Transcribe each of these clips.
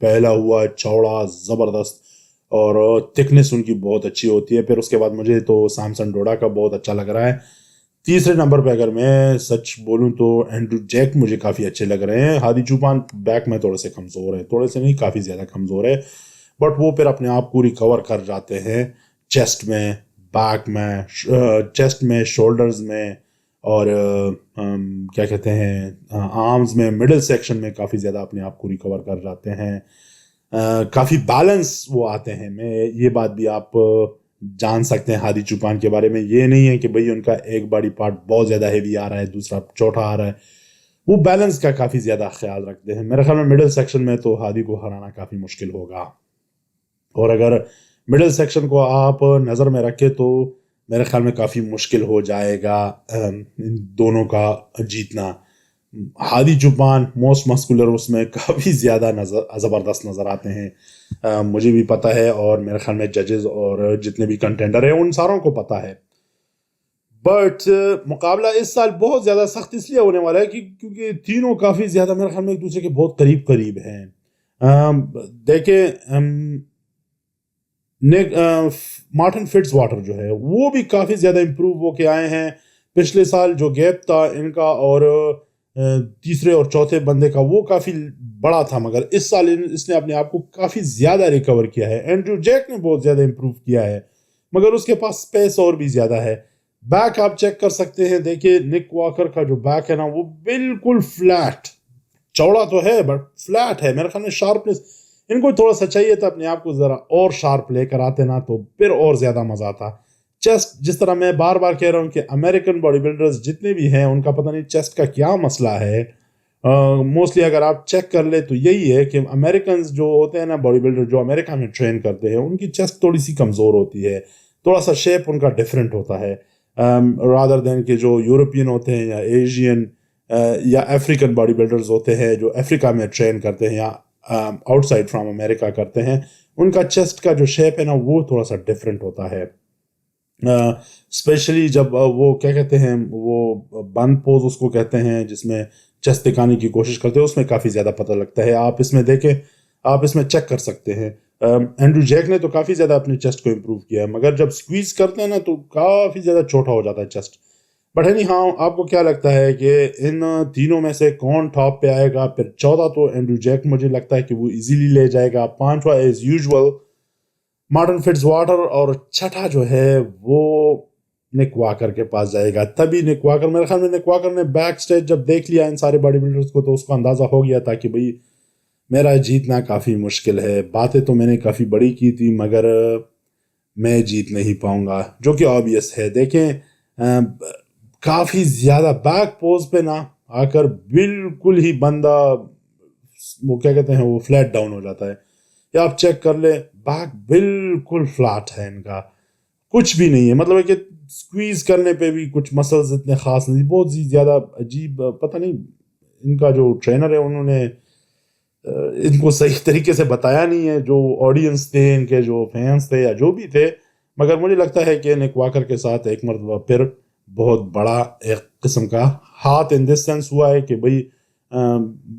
پھیلا ہوا چوڑا زبردست، اور تھکنس ان کی بہت اچھی ہوتی ہے. پھر اس کے بعد مجھے تو سامسن ڈوڈا کا بہت اچھا لگ رہا ہے. تیسرے نمبر پہ اگر میں سچ بولوں تو اینڈریو جیک مجھے کافی اچھے لگ رہے ہیں. ہادی چوپان بیک میں تھوڑے سے کمزور ہے، تھوڑے سے نہیں کافی زیادہ کمزور ہے، بٹ وہ پھر اپنے آپ کو ریکور کر جاتے ہیں چیسٹ میں، بیک میں، چیسٹ میں، شولڈرز میں، اور کیا کہتے ہیں آرمز میں، مڈل سیکشن میں کافی زیادہ اپنے آپ کو ریکور کر جاتے ہیں. کافی بیلنس وہ آتے ہیں. میں یہ بات بھی آپ جان سکتے ہیں ہادی چوپان کے بارے میں، یہ نہیں ہے کہ بھئی ان کا ایک باڈی پارٹ بہت زیادہ ہیوی آ رہا ہے، دوسرا چھوٹا آ رہا ہے. وہ بیلنس کا کافی زیادہ خیال رکھتے ہیں. میرے خیال میں مڈل سیکشن میں تو ہادی کو ہرانا کافی مشکل ہوگا، اور اگر مڈل سیکشن کو آپ نظر میں رکھیں تو میرے خیال میں کافی مشکل ہو جائے گا ان دونوں کا جیتنا. ہادی چوپان موسٹ مسکولر اس میں کافی زیادہ زبردست نظر آتے ہیں، مجھے بھی پتہ ہے، اور میرے خیال میں ججز اور جتنے بھی کنٹینڈر ہیں ان ساروں کو پتہ ہے. بٹ مقابلہ اس سال بہت زیادہ سخت اس لیے ہونے والا ہے کیونکہ تینوں کافی زیادہ میرے خیال میں ایک دوسرے کے بہت قریب قریب ہیں. دیکھیں مارٹن فٹز واٹر جو ہے وہ بھی کافی زیادہ امپروو ہو کے آئے ہیں. پچھلے سال جو گیپ تھا ان کا اور تیسرے اور چوتھے بندے کا وہ کافی بڑا تھا، مگر اس سال اس نے اپنے آپ کو کافی زیادہ ریکور کیا ہے. اینڈریو جیک نے بہت زیادہ امپروو کیا ہے، مگر اس کے پاس سپیس اور بھی زیادہ ہے. بیک آپ چیک کر سکتے ہیں، دیکھیں نک واکر کا جو بیک ہے نا وہ بالکل فلیٹ، چوڑا تو ہے بٹ فلیٹ ہے. میرے خیال میں شارپنس ان کو تھوڑا سا چاہیے تھا اپنے آپ کو ذرا اور شارپ لے کر آتے نا تو پھر اور زیادہ مزہ آتا. چیسٹ جس طرح میں بار بار کہہ رہا ہوں کہ امریکن باڈی بلڈرز جتنے بھی ہیں ان کا پتہ نہیں چیسٹ کا کیا مسئلہ ہے. موسٹلی اگر آپ چیک کر لیں تو یہی ہے کہ امریکنز جو ہوتے ہیں نا باڈی بلڈر جو امریکہ میں ٹرین کرتے ہیں ان کی چیسٹ تھوڑی سی کمزور ہوتی ہے، تھوڑا سا شیپ ان کا ڈیفرنٹ ہوتا ہے رادر دین کہ جو یورپین ہوتے ہیں یا ایشین یا افریقن باڈی بلڈرز ہوتے ہیں جو افریقہ میں ٹرین کرتے ہیں یا آؤٹ سائڈ فرام امریکہ کرتے ہیں، ان کا چیسٹ کا جو شیپ ہے نا وہ تھوڑا سا ڈیفرنٹ ہوتا ہے. اسپیشلی جب وہ کیا کہتے ہیں وہ بند پوز اس کو کہتے ہیں جس میں چیسٹ دکھانے کی کوشش کرتے ہیں، اس میں کافی زیادہ پتہ لگتا ہے. آپ اس میں دیکھیں، آپ اس میں چیک کر سکتے ہیں. اینڈریو جیک نے تو کافی زیادہ اپنے چیسٹ کو امپروو کیا ہے، مگر جب سکویز کرتے ہیں نا تو کافی زیادہ چھوٹا ہو جاتا ہے چیسٹ. بٹ اینی ہاں، آپ کو کیا لگتا ہے کہ ان تینوں میں سے کون ٹاپ پہ آئے گا؟ پھر چوتھا تو اینڈریو جیک مجھے لگتا ہے کہ وہ ایزیلی لے جائے گا. پانچواں as usual Martin Fitz water, اور چھٹا جو ہے وہ نک واکر کے پاس جائے گا. تبھی نک واکر، میرے خیال میں نک واکر نے بیک سٹیج جب دیکھ لیا ان سارے باڈی بلڈرز کو تو اس کو اندازہ ہو گیا تھا کہ بھئی میرا جیتنا کافی مشکل ہے. باتیں تو میں نے کافی بڑی کی تھی مگر میں جیت نہیں پاؤں گا، جو کہ آبویس ہے. دیکھیں کافی زیادہ بیک پوز پہ نہ آ کر بالکل ہی بندہ وہ کیا کہتے ہیں وہ فلیٹ ڈاؤن ہو جاتا ہے. یا آپ چیک کر لیں بیک بالکل فلیٹ ہے، ان کا کچھ بھی نہیں ہے. مطلب ہے کہ سکویز کرنے پہ بھی کچھ مسلز اتنے خاص نہیں، بہت زیادہ عجیب. پتہ نہیں ان کا جو ٹرینر ہے انہوں نے ان کو صحیح طریقے سے بتایا نہیں ہے، جو آڈینس تھے ان کے، جو فینس تھے یا جو بھی تھے. مگر مجھے لگتا ہے کہ نک واکر کے ساتھ ایک مرتبہ پھر بہت بڑا ایک قسم کا ہاتھ ان دس سینس ہوا ہے کہ بھئی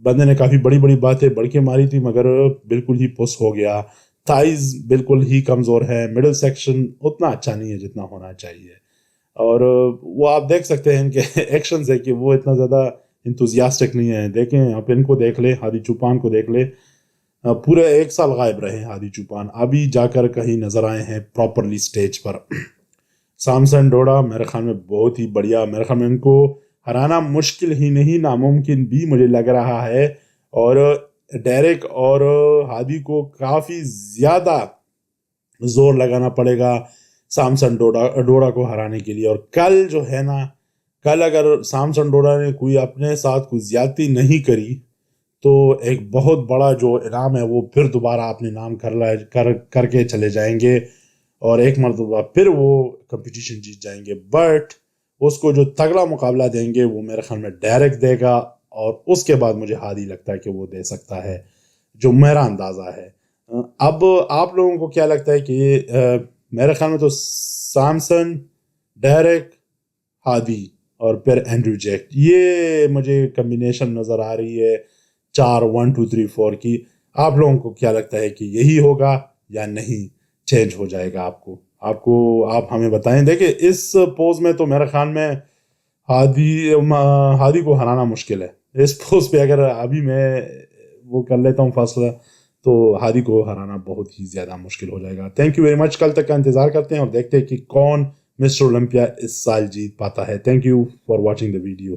بندے نے کافی بڑی بڑی باتیں بڑھ کے ماری تھی مگر بالکل ہی پس ہو گیا. تھائز بالکل ہی کمزور ہے، مڈل سیکشن اتنا اچھا نہیں ہے جتنا ہونا چاہیے. اور وہ آپ دیکھ سکتے ہیں ان کے ایکشنز ہے کہ وہ اتنا زیادہ انتوزیاسٹک نہیں ہے. دیکھیں آپ ان کو دیکھ لیں، ہادی چوپان کو دیکھ لیں، پورے 1 سال غائب رہے ہادی چوپان، ابھی جا کر کہیں نظر آئے ہیں پراپرلی سٹیج پر. سامسن ڈوڈا میرے خیال میں بہت ہی بڑھیا، میرے خیال میں ان کو ہرانا مشکل ہی نہیں ناممکن بھی مجھے لگ رہا ہے. اور ڈیرک اور ہادی کو کافی زیادہ زور لگانا پڑے گا سامسن ڈوڈا کو ہرانے کے لیے. اور کل جو ہے نا، کل اگر سامسن ڈوڈا نے کوئی اپنے ساتھ کوئی زیادتی نہیں کری تو ایک بہت بڑا جو انعام ہے وہ پھر دوبارہ اپنے نام کر کے چلے جائیں گے، اور ایک مرتبہ پھر وہ کمپٹیشن جیت جائیں گے. بٹ اس کو جو تگڑا مقابلہ دیں گے وہ میرے خیال میں ڈائریکٹ دے گا، اور اس کے بعد مجھے ہادی لگتا ہے کہ وہ دے سکتا ہے، جو میرا اندازہ ہے. اب آپ لوگوں کو کیا لگتا ہے کہ میرے خیال میں تو سامسن، ڈائریکٹ، ہادی اور پھر اینڈریو جیک، یہ مجھے کمبینیشن نظر آ رہی ہے 4 1 2 3 4 کی. آپ لوگوں کو کیا لگتا ہے کہ یہی ہوگا یا نہیں چینج ہو جائے گا؟ آپ ہمیں بتائیں. دیکھیں اس پوز میں تو میرے خیال میں ہادی کو ہرانا مشکل ہے. اس پوز پہ اگر ابھی میں وہ کر لیتا ہوں فیصلہ تو ہادی کو ہرانا بہت ہی زیادہ مشکل ہو جائے گا. Thank you very much. کل تک کا انتظار کرتے ہیں اور دیکھتے ہیں کہ کون مسٹر اولمپیا اس سال جیت پاتا ہے. Thank you for watching the video.